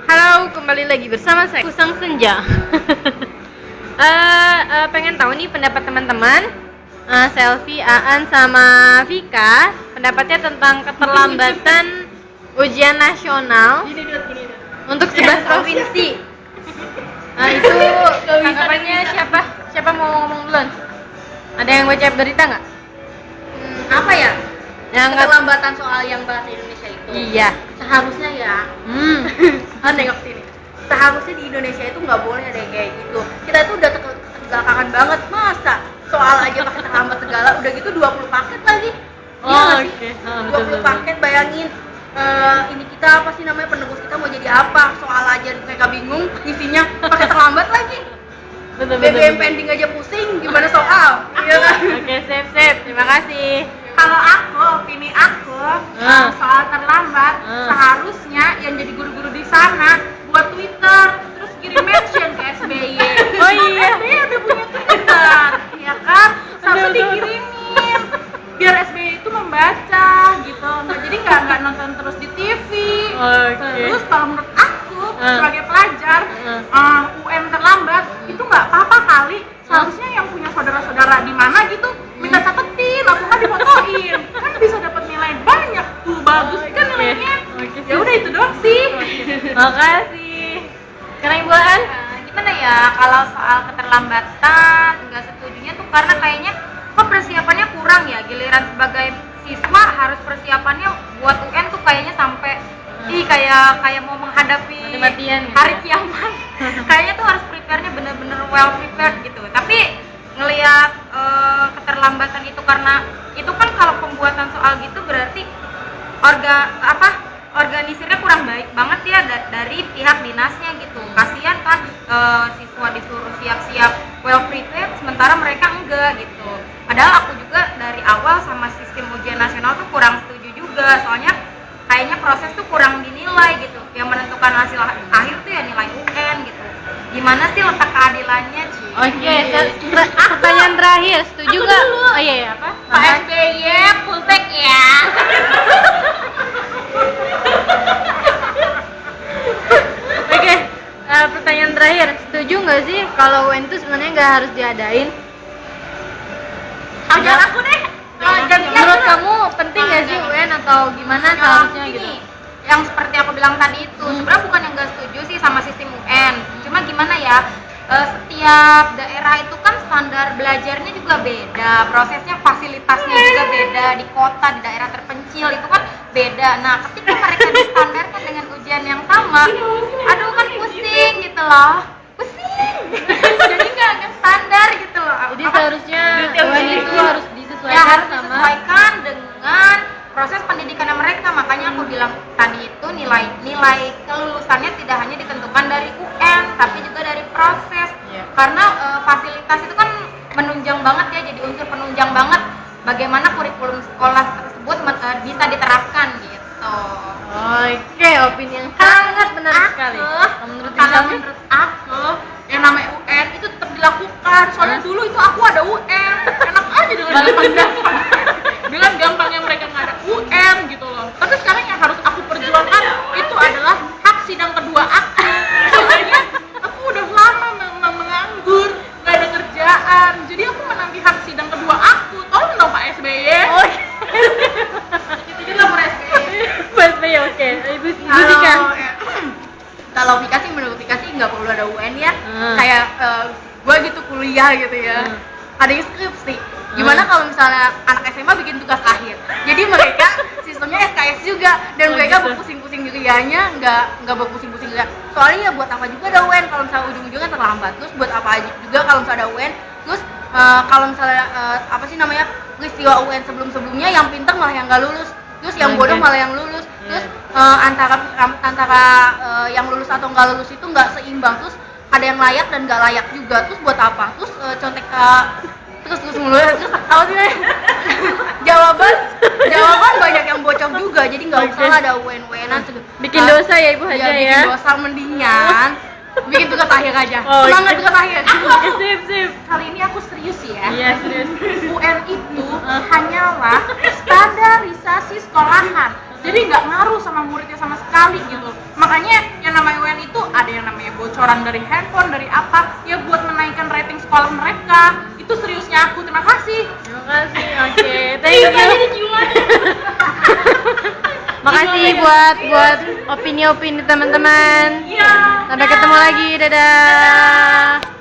Halo, kembali lagi bersama saya Kusang Senja. Pengen tahu nih pendapat teman-teman, Selfie, Aan, sama Vika, pendapatnya tentang keterlambatan ujian nasional untuk 11 provinsi. Itu tanggapannya siapa? Siapa mau ngomong duluan? Ada yang baca berita nggak? Apa ya? Yang nggak? Keterlambatan soal yang bahasa Indonesia itu. Iya. Seharusnya ya. Nengok sini. Seharusnya di Indonesia itu nggak boleh ada yang kayak gitu. Kita itu udah terbelakangan banget, masa soal aja pakai terlambat segala, udah gitu 20 paket lagi. Iya nggak sih? 20 paket, bayangin. Ini kita apa sih namanya, penebus kita mau jadi apa? Soal aja mereka bingung ngisinya pakai terlambat lagi. BBM pending aja pusing, gimana soal? Iya kan? Oke, sip. Terima kasih. Kalau aku, opini aku, soal terlambat, seharusnya yang jadi guru-guru di sana buat Twitter, terus kirim mention ke SBY. Oh iya. SBY udah punya Twitter, ya kan? Sampai dikirimin, biar SBY itu membaca gitu. Nah, jadi nggak nonton terus di TV. Oke. Terus kalau menurut aku sebagai pelajar, UN terlambat itu nggak apa-apa kali. Seharusnya yang punya saudara-saudara di mana gitu minta catetin atau kan difotoin, kan bisa dapat nilai banyak tuh, bagus kan nilainya. Ya udah itu doang sih. Makasih. Sekarang Ibu Aan. Gimana ya kalau soal keterlambatan, nggak setujunya tuh karena kayaknya kok persiapannya kurang ya. Giliran sebagai siswa harus persiapannya buat UN tuh kayaknya sampai kayak mau menghadapi Mati-matian gitu. hari kiamat. Kayaknya tuh harus prepare-nya bener-bener well prepared gitu. Tapi ngelihat keterlambatan itu karena itu kan kalau pembuatan soal gitu berarti organisirnya kurang baik banget ya dari pihak dinasnya gitu. Kasihan kan siswa disuruh siap-siap well prepared sementara mereka enggak gitu. Padahal aku juga dari awal sama sistem ujian nasional tuh kurang setuju juga, soalnya kayaknya proses tuh kurang dinilai gitu. Yang menentukan hasil akhir tuh ya nilai UN gitu. Gimana sih letak keadilannya, Ci? Oke, pertanyaan terakhir, setuju nggak? Oh iya, apa? Pak SBY pultek ya. Oke, pertanyaan terakhir, setuju nggak sih kalau UN itu sebenarnya nggak harus diadain? Ajar aku deh. Menurut kamu penting nggak sih UN atau gimana seharusnya gitu? Yang seperti aku bilang tadi itu, sebenarnya bukan yang nggak setuju sih sama sistem UN. Cuma gimana ya? Setiap daerah itu kan standar belajarnya juga beda, prosesnya, fasilitasnya juga beda, di kota, di daerah terpencil itu kan beda. Nah, ketika mereka distandarkan dengan ujian yang sama, aduh kan pusing gitu loh, pusing. Jadi nggak standar gitu loh. Jadi seharusnya UN itu harus disesuaikan Ya harus sama disesuaikan dengan proses pendidikannya mereka. Makanya aku bilang tadi itu nilai kelulusannya tidak hanya ditentukan dari UN tapi juga dari proses. Karena fasilitas itu kan menunjang banget ya, jadi unsur penunjang banget bagaimana kurikulum sekolah tersebut bisa diterapkan gitu. Oke, opini yang sangat benar sekali. Kalau menurut aku yang namanya UN itu tetap dilakukan. Soalnya dulu itu aku ada UN, enak aja dengan gampang-gampang. Dengan gampangnya mereka nggak ada UN gitu loh. Tapi sekarang yang harus aku perjuangkan itu adalah hak sidang kedua aku. Soalnya aku udah lama menganggur, nggak ada kerjaan. Jadi aku menanti hak sidang kedua aku. Tolong dong Pak SBY. Itu juga Pak SBY. Mas Bay, oke. Ibu Dika. Kalau Vika sih, menurut Vika sih nggak perlu ada UN ya. Kayak gue gitu kuliah gitu ya. Ada skripsi. Gimana kalau misalnya anak SMA bikin tugas akhir? Jadi mereka sistemnya SKS juga dan mereka berpusing-pusing dirianya, nggak berpusing-pusing juga. Soalnya ya buat apa juga ada UN kalau misalnya ujung-ujungnya terlambat. Terus buat apa aja juga kalau misalnya ada UN. Terus kalau misalnya apa sih namanya, peristiwa UN sebelum-sebelumnya yang pintar malah yang nggak lulus. Terus yang bodoh malah yang lulus. Terus antara yang lulus atau nggak lulus itu nggak seimbang. Terus ada yang layak dan nggak layak juga. Terus buat apa? Terus contek terus mulu. Terus apa sih? jawaban banyak yang bocor juga. Jadi nggak usah lah ada UN-UNan. Bikin dosa ya Ibu Haja ya. Bikin dosa mendingan bikin tugas akhir aja. Semangat tugas akhir. Sip. Kali ini aku serius ya. Iya, serius. UN itu hanyalah standarisasi sekolahan. jadi nggak ngaruh sama muridnya sama sekali gitu. Makanya yang namanya UN itu ada yang namanya bocoran dari handphone, dari apa ya buat menaikkan rating sekolah mereka. Itu seriusnya aku. Terima kasih. Terima kasih. Oke, thank you. Makasih buat opini-opini teman-teman. Iya. Sampai ketemu lagi. Dadah.